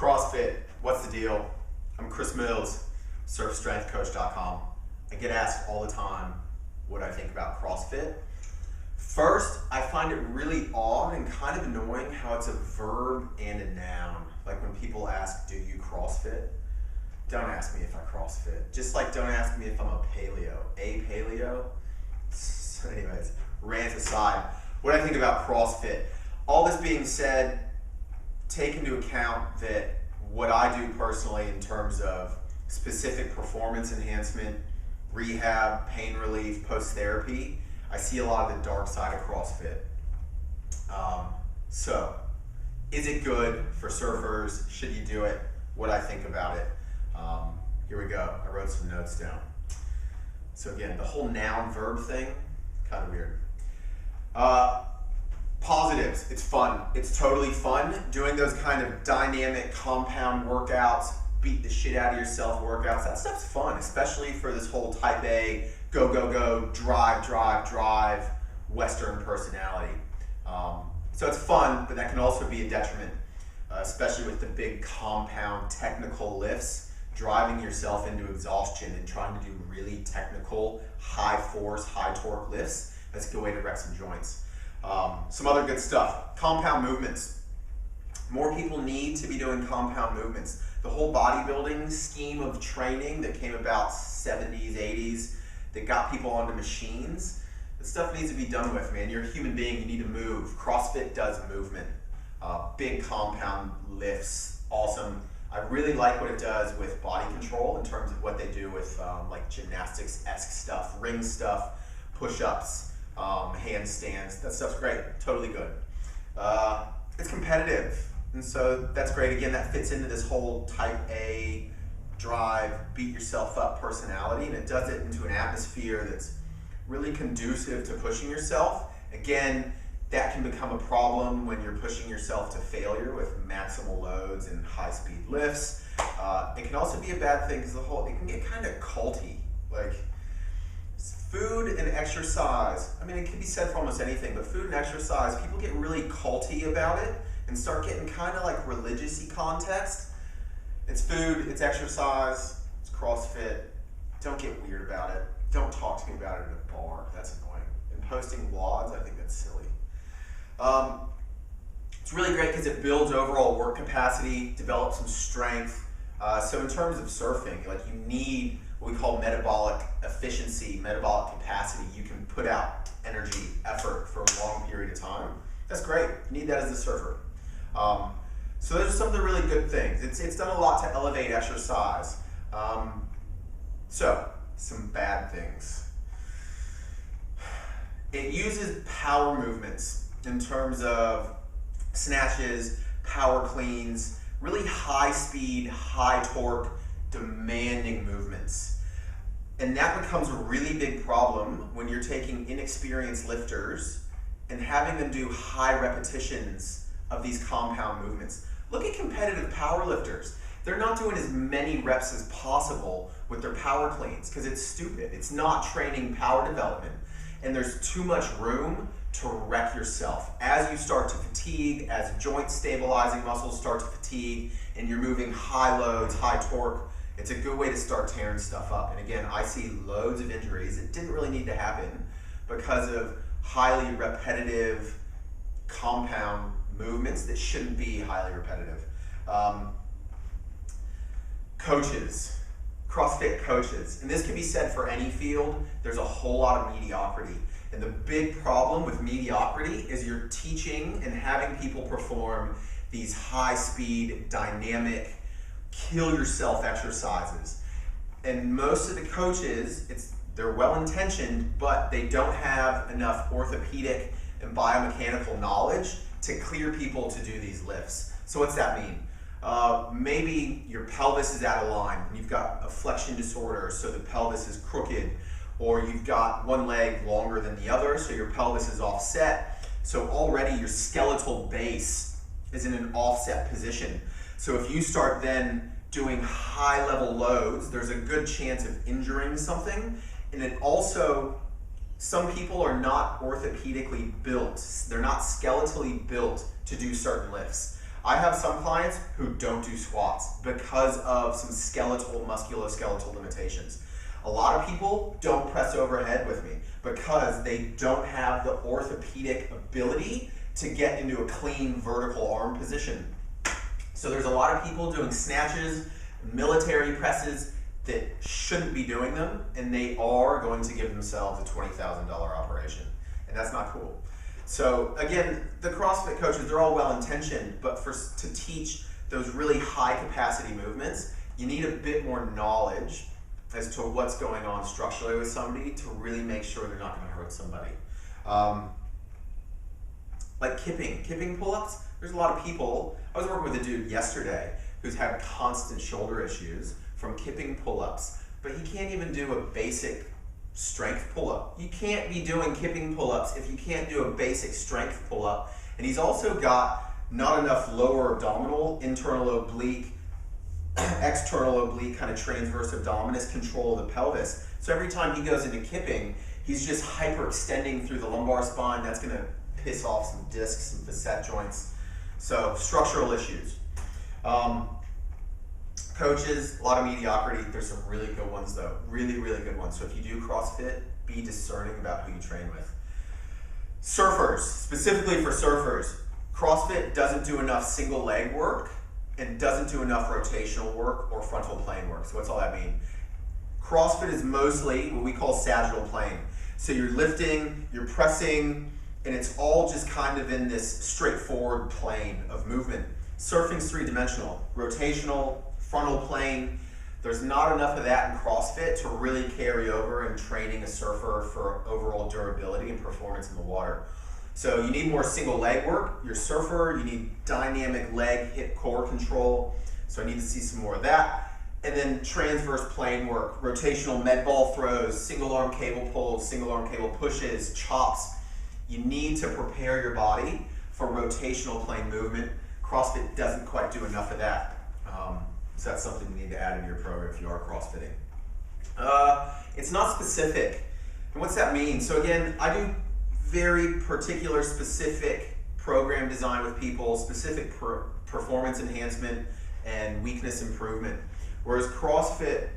CrossFit, what's the deal? I'm Chris Mills, surfstrengthcoach.com. I get asked all the time what I think about CrossFit. First, I find it really odd and kind of annoying how it's a verb and a noun. Like when people ask, do you CrossFit? Don't ask me if I CrossFit. Just like don't ask me if I'm a paleo. So anyways, rant aside, what I think about CrossFit. All this being said, take into account that what I do personally in terms of specific performance enhancement, rehab, pain relief, post-therapy, I see a lot of the dark side of CrossFit. So, is it good for surfers? Should you do it? What I think about it. Here we go. I wrote some notes down. So again, the whole noun verb thing, kind of weird. Positives, it's fun. It's totally fun. Doing those kind of dynamic compound workouts, beat the shit out of yourself workouts, that stuff's fun, especially for this whole type A, go, go, go, drive, Western personality. So it's fun, but that can also be a detriment, especially with the big compound technical lifts, driving yourself into exhaustion and trying to do really technical, high force, high torque lifts. That's a good way to wreck some joints. Some other good stuff, compound movements. More people need to be doing compound movements. The whole bodybuilding scheme of training that came about 70s, 80s, that got people onto machines, that stuff needs to be done with, man. You're a human being, you need to move. CrossFit does movement. Big compound lifts, awesome. I really like what it does with body control in terms of what they do with like gymnastics-esque stuff, ring stuff, push-ups, handstands. That stuff's great, totally good. It's competitive, and so that's great. Again, that fits into this whole type A, drive, beat yourself up personality, and it does it into an atmosphere that's really conducive to pushing yourself. Again, that can become a problem when you're pushing yourself to failure with maximal loads and high-speed lifts. It can also be a bad thing because it can get kind of culty. Like food and exercise, I mean, it can be said for almost anything, but food and exercise, people get really culty about it and start getting kind of like religious-y context. It's food, it's exercise, it's CrossFit. Don't get weird about it. Don't talk to me about it at a bar. That's annoying. And posting WODs, I think that's silly. It's really great because it builds overall work capacity, develops some strength. So in terms of surfing, like you need what we call metabolic efficiency, metabolic capacity. You can put out energy, effort for a long period of time. That's great. You need that as a surfer. So those are some of the really good things. It's done a lot to elevate exercise. So some bad things. It uses power movements in terms of snatches, power cleans, really high speed, high torque, demanding movements. And that becomes a really big problem when you're taking inexperienced lifters and having them do high repetitions of these compound movements. Look at competitive power lifters. They're not doing as many reps as possible with their power cleans because it's stupid. It's not training power development. And there's too much room to wreck yourself. As you start to fatigue, as joint stabilizing muscles start to fatigue, and you're moving high loads, high torque, it's a good way to start tearing stuff up. And again, I see loads of injuries that didn't really need to happen because of highly repetitive compound movements that shouldn't be highly repetitive. Coaches, CrossFit coaches, and this can be said for any field, there's a whole lot of mediocrity. And the big problem with mediocrity is you're teaching and having people perform these high-speed, dynamic, kill-yourself exercises. And most of the coaches, they're well-intentioned, but they don't have enough orthopedic and biomechanical knowledge to clear people to do these lifts. So what's that mean? Maybe your pelvis is out of line. You've got a flexion disorder, so the pelvis is crooked, or you've got one leg longer than the other, so your pelvis is offset. So already your skeletal base is in an offset position. So if you start then doing high level loads, there's a good chance of injuring something. And it also, some people are not orthopedically built. They're not skeletally built to do certain lifts. I have some clients who don't do squats because of some musculoskeletal limitations. A lot of people don't press overhead with me because they don't have the orthopedic ability to get into a clean vertical arm position. So there's a lot of people doing snatches, military presses that shouldn't be doing them, and they are going to give themselves a $20,000 operation, and that's not cool. So again, the CrossFit coaches, they're all well-intentioned, but to teach those really high-capacity movements, you need a bit more knowledge as to what's going on structurally with somebody to really make sure they're not going to hurt somebody. Like kipping pull-ups, there's a lot of people. I was working with a dude yesterday who's had constant shoulder issues from kipping pull-ups, but he can't even do a basic strength pull-up. You can't be doing kipping pull-ups if you can't do a basic strength pull-up. And he's also got not enough lower abdominal, internal oblique, external oblique, kind of transverse abdominis control of the pelvis. So every time he goes into kipping, he's just hyperextending through the lumbar spine. That's going to piss off some discs, some facet joints. So structural issues. Coaches, a lot of mediocrity. There's some really good ones though, really, really good ones. So if you do CrossFit, be discerning about who you train with. Surfers, specifically for surfers, CrossFit doesn't do enough single leg work and doesn't do enough rotational work or frontal plane work. So what's all that mean? CrossFit is mostly what we call sagittal plane. So you're lifting, you're pressing, and it's all just kind of in this straightforward plane of movement. Surfing's three-dimensional, rotational, frontal plane. There's not enough of that in CrossFit to really carry over in training a surfer for overall durability and performance in the water. So you need more single leg work. You're a surfer, you need dynamic leg, hip, core control. So I need to see some more of that. And then transverse plane work, rotational med ball throws, single arm cable pulls, single arm cable pushes, chops. You need to prepare your body for rotational plane movement. CrossFit doesn't quite do enough of that. So that's something you need to add into your program if you are CrossFitting. It's not specific. And what's that mean? So again, I do very particular specific program design with people, specific performance enhancement and weakness improvement. Whereas CrossFit,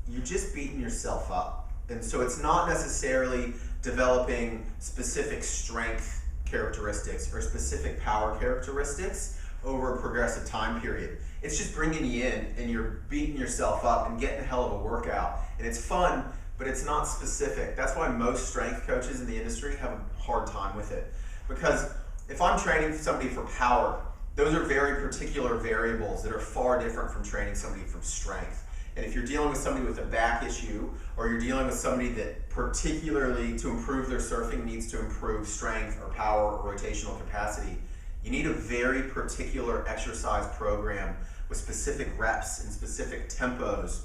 you're just beating yourself up. And so it's not necessarily developing specific strength characteristics or specific power characteristics over a progressive time period. It's just bringing you in and you're beating yourself up and getting a hell of a workout. And it's fun, but it's not specific. That's why most strength coaches in the industry have a hard time with it. Because if I'm training somebody for power, those are very particular variables that are far different from training somebody from strength. And if you're dealing with somebody with a back issue, or you're dealing with somebody that particularly to improve their surfing needs to improve strength or power or rotational capacity, you need a very particular exercise program with specific reps and specific tempos.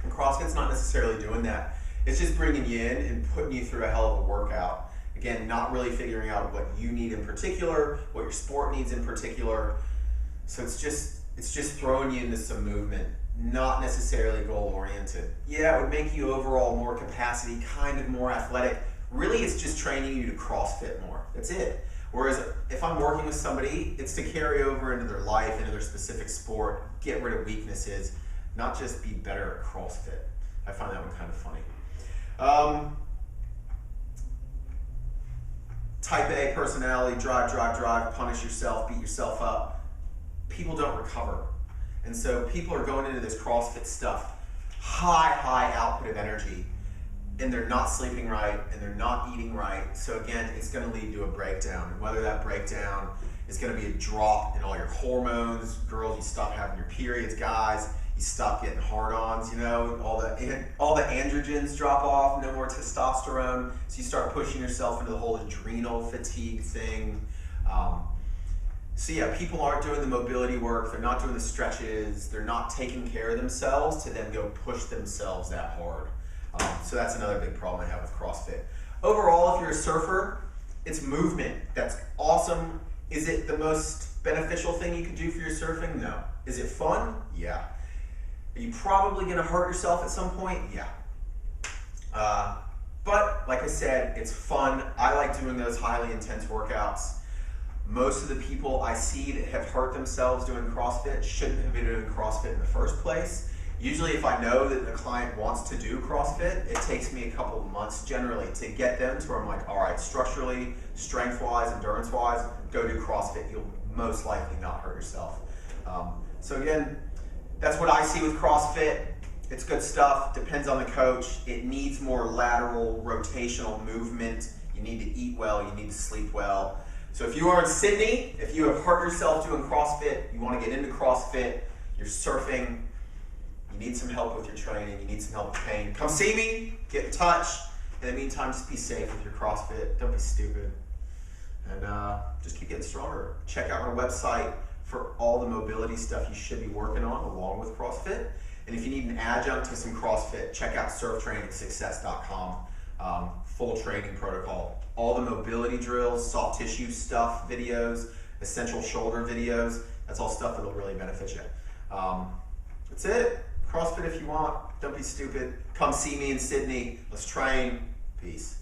And CrossFit's not necessarily doing that. It's just bringing you in and putting you through a hell of a workout. Again, not really figuring out what you need in particular, what your sport needs in particular. So it's just throwing you into some movement, not necessarily goal-oriented. Yeah, it would make you overall more capacity, kind of more athletic. Really, it's just training you to CrossFit more. That's it. Whereas if I'm working with somebody, it's to carry over into their life, into their specific sport, get rid of weaknesses, not just be better at CrossFit. I find that one kind of funny. Type A personality, drive, punish yourself, beat yourself up. People don't recover. And so people are going into this CrossFit stuff, high output of energy, and they're not sleeping right, and they're not eating right. So again, it's gonna lead to a breakdown. And whether that breakdown is gonna be a drop in all your hormones, girls, you stop having your periods, guys, you stop getting hard-ons, you know, all the androgens drop off, no more testosterone, so you start pushing yourself into the whole adrenal fatigue thing. So yeah, people aren't doing the mobility work, they're not doing the stretches, they're not taking care of themselves to then go push themselves that hard. So that's another big problem I have with CrossFit. Overall, if you're a surfer, it's movement. That's awesome. Is it the most beneficial thing you could do for your surfing? No. Is it fun? Yeah. Are you probably gonna hurt yourself at some point? Yeah. But like I said, it's fun. I like doing those highly intense workouts. Most of the people I see that have hurt themselves doing CrossFit shouldn't have been doing CrossFit in the first place. Usually if I know that the client wants to do CrossFit, it takes me a couple of months generally to get them to where I'm like, all right, structurally, strength-wise, endurance-wise, go do CrossFit. You'll most likely not hurt yourself. So again, that's what I see with CrossFit. It's good stuff, depends on the coach. It needs more lateral, rotational movement. You need to eat well, you need to sleep well. So if you are in Sydney, if you have hurt yourself doing CrossFit, you want to get into CrossFit, you're surfing, you need some help with your training, you need some help with pain, come see me, get in touch. In the meantime, just be safe with your CrossFit, don't be stupid. And just keep getting stronger. Check out our website for all the mobility stuff you should be working on along with CrossFit. And if you need an adjunct to some CrossFit, check out surftrainingsuccess.com. Full training protocol. All the mobility drills, soft tissue stuff, videos, essential shoulder videos, that's all stuff that'll really benefit you. That's it. CrossFit if you want. Don't be stupid. Come see me in Sydney. Let's train. Peace.